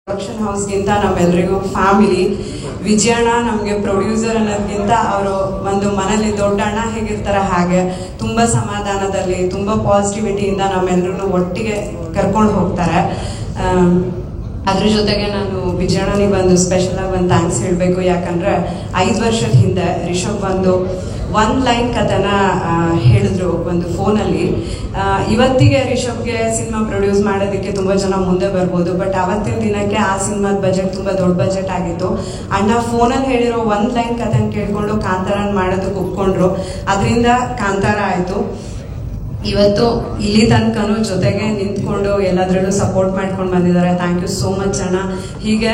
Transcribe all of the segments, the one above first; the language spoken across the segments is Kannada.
ಪ್ರೊಡಕ್ಷನ್ ಹೌಸ್ಗಿಂತ ನಮ್ಮೆಲ್ಲರಿಗೂ ಫ್ಯಾಮಿಲಿ. ವಿಜಯಣ್ಣ ನಮಗೆ ಪ್ರೊಡ್ಯೂಸರ್ ಅನ್ನೋದಕ್ಕಿಂತ ಅವರು ಒಂದು ಮನೇಲಿ ದೊಡ್ಡ ಅಣ್ಣ ಹೇಗಿರ್ತಾರೆ ಹಾಗೆ ತುಂಬ ಸಮಾಧಾನದಲ್ಲಿ ತುಂಬ ಪಾಸಿಟಿವಿಟಿಯಿಂದ ನಮ್ಮೆಲ್ಲರೂ ಒಟ್ಟಿಗೆ ಕರ್ಕೊಂಡು ಹೋಗ್ತಾರೆ. ಅದ್ರ ಜೊತೆಗೆ ನಾನು ವಿಜಯಣ್ಣನಿಗೆ ಬಂದು ಸ್ಪೆಷಲಾಗಿ ಒಂದು ಥ್ಯಾಂಕ್ಸ್ ಹೇಳಬೇಕು. ಯಾಕಂದರೆ 5 ವರ್ಷದ ಹಿಂದೆ ರಿಷಬ್ ಬಂದು 1 ಲೈನ್ ಕಥೆನ ಹೇಳಿದ್ರು ಒಂದು ಫೋನಲ್ಲಿ. ಇವತ್ತಿಗೆ ರಿಷಬ್ಗೆ ಸಿನಿಮಾ ಪ್ರೊಡ್ಯೂಸ್ ಮಾಡೋದಕ್ಕೆ ತುಂಬ ಜನ ಮುಂದೆ ಬರ್ಬೋದು, ಬಟ್ ಅವತ್ತಿನ ದಿನಕ್ಕೆ ಆ ಸಿನಿಮಾದ ಬಜೆಟ್ ತುಂಬ ದೊಡ್ಡ ಬಜೆಟ್ ಆಗಿತ್ತು. ಅಣ್ಣ ಫೋನಲ್ಲಿ ಹೇಳಿರೋ 1 ಲೈನ್ ಕಥೆನ ಕೇಳ್ಕೊಂಡು ಕಾಂತಾರನ ಮಾಡೋದಕ್ಕೆ ಒಪ್ಕೊಂಡ್ರು. ಅದರಿಂದ ಕಾಂತಾರ ಆಯಿತು. ಇವತ್ತು ಇಲ್ಲಿ ತನಕನೂ ಜೊತೆಗೆ ನಿಂತ್ಕೊಂಡು ಎಲ್ಲದರಲ್ಲೂ ಸಪೋರ್ಟ್ ಮಾಡ್ಕೊಂಡು ಬಂದಿದ್ದಾರೆ. ಥ್ಯಾಂಕ್ ಯು ಸೋ ಮಚ್ ಅಣ್ಣ. ಹೀಗೆ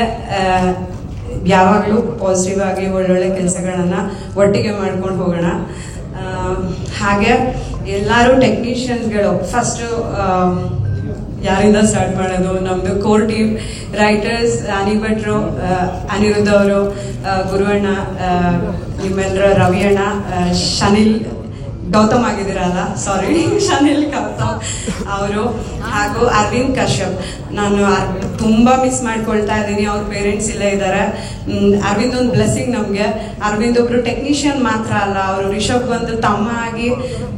ಯಾವಾಗಲೂ ಪಾಸಿಟಿವ್ ಆಗಿ ಒಳ್ಳೊಳ್ಳೆ ಕೆಲಸಗಳನ್ನು ಒಟ್ಟಿಗೆ ಮಾಡ್ಕೊಂಡು ಹೋಗೋಣ. ಹಾಗೆ ಎಲ್ಲರೂ ಟೆಕ್ನಿಷಿಯನ್ಸ್ಗಳು ಫಸ್ಟು ಯಾರಿಂದ ಸ್ಟಾರ್ಟ್ ಮಾಡೋದು? ನಮ್ಮದು ಕೋರ್ ಟೀಮ್ ರೈಟರ್ಸ್ ಅನಿ ಭಟ್ರು, ಅನಿರುದ್ಧ ಅವರು, ಗುರುವಣ್ಣ, ನಿಮ್ಮೆಲ್ಲರ ರವಿ ಅಣ್ಣ, ಶನಿಲ್ ಗೌತಮ್ ಆಗಿದ್ದೀರಲ್ಲ, ಸಾರಿ ಶನಿಲ್ ಗೌತಮ್ ಅವರು, ಹಾಗೂ ಅರವಿಂದ್ ಕಶ್ಯಪ್. ನಾನು ತುಂಬ ಮಿಸ್ ಮಾಡ್ಕೊಳ್ತಾ ಇದ್ದೀನಿ. ಅವ್ರ ಪೇರೆಂಟ್ಸ್ ಇಲ್ಲೇ ಇದ್ದಾರೆ. ಅರವಿಂದ್ ಒಂದು ಬ್ಲೆಸ್ಸಿಂಗ್ ನಮಗೆ. ಅರವಿಂದ್ ಒಬ್ರು ಟೆಕ್ನಿಷಿಯನ್ ಮಾತ್ರ ಅಲ್ಲ, ಅವರು ರಿಷಬ್ ಬಂದು ತಮ್ಮ ಆಗಿ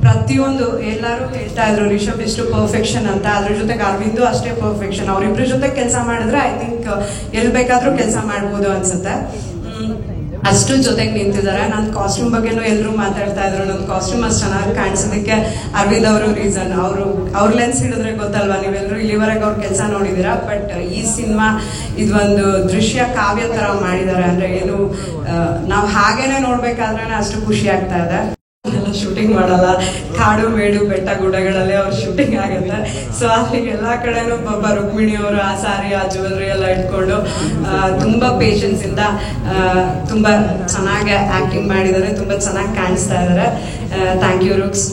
ಪ್ರತಿಯೊಂದು ಎಲ್ಲರೂ ಹೇಳ್ತಾ ಇದ್ರು ರಿಷಬ್ ಎಷ್ಟು ಪರ್ಫೆಕ್ಷನ್ ಅಂತ. ಅದ್ರ ಜೊತೆಗೆ ಅರವಿಂದು ಅಷ್ಟೇ ಪರ್ಫೆಕ್ಷನ್. ಅವ್ರಿಬ್ರ ಜೊತೆ ಕೆಲಸ ಮಾಡಿದ್ರೆ ಐ ಥಿಂಕ್ ಎಲ್ಲಿ ಬೇಕಾದ್ರೂ ಕೆಲಸ ಮಾಡ್ಬೋದು ಅನ್ಸುತ್ತೆ. ಅಷ್ಟು ಜೊತೆಗೆ ನಿಂತಿದ್ದಾರೆ. ನನ್ನ ಕಾಸ್ಟ್ಯೂಮ್ ಬಗ್ಗೆನೂ ಎಲ್ಲರೂ ಮಾತಾಡ್ತಾ ಇದ್ರು. ನನ್ನ ಕಾಸ್ಟ್ಯೂಮ್ ಅಷ್ಟು ಚೆನ್ನಾಗಿ ಕಾಣಿಸೋದಕ್ಕೆ ಅರವಿಂದ್ ಅವರು ರೀಸನ್. ಅವ್ರ ಲೆನ್ಸ್ ಹಿಡಿದ್ರೆ ಗೊತ್ತಲ್ವಾ, ನೀವೆಲ್ಲರೂ ಇಲ್ಲಿವರೆಗೆ ಅವ್ರ ಕೆಲಸ ನೋಡಿದ್ದೀರಾ. ಬಟ್ ಈ ಸಿನಿಮಾ ಇದೊಂದು ದೃಶ್ಯ ಕಾವ್ಯ ಥರ ಮಾಡಿದ್ದಾರೆ. ಅಂದರೆ ಏನು, ನಾವು ಹಾಗೇನೆ ನೋಡ್ಬೇಕಾದ್ರೆ ಅಷ್ಟು ಖುಷಿ ಆಗ್ತಾ ಇದೆ. ಎಲ್ಲ ಶೂಟಿಂಗ್ ಮಾಡಲ್ಲ, ಕಾಡು ಮೇಡು ಬೆಟ್ಟ ಗುಡ್ಡಗಳಲ್ಲಿ ಅವ್ರ ಶೂಟಿಂಗ್ ಆಗುತ್ತೆ. ಸೊ ಅಲ್ಲಿಗೆ ಎಲ್ಲ ಕಡೆನೂ ಪಾಪ ರುಕ್ಮಿಣಿ ಅವರು ಆ ಸಾರಿ ಆ ಜ್ಯುವೆಲ್ರಿ ಎಲ್ಲ ಇಟ್ಕೊಂಡು ತುಂಬ ಪೇಷನ್ಸ್ ಇಂದ ತುಂಬ ಚೆನ್ನಾಗಿ ಆಕ್ಟಿಂಗ್ ಮಾಡಿದ್ದಾರೆ. ತುಂಬ ಚೆನ್ನಾಗಿ ಕಾಣಿಸ್ತಾ ಇದ್ದಾರೆ. Thank you ರುಕ್ಸ್.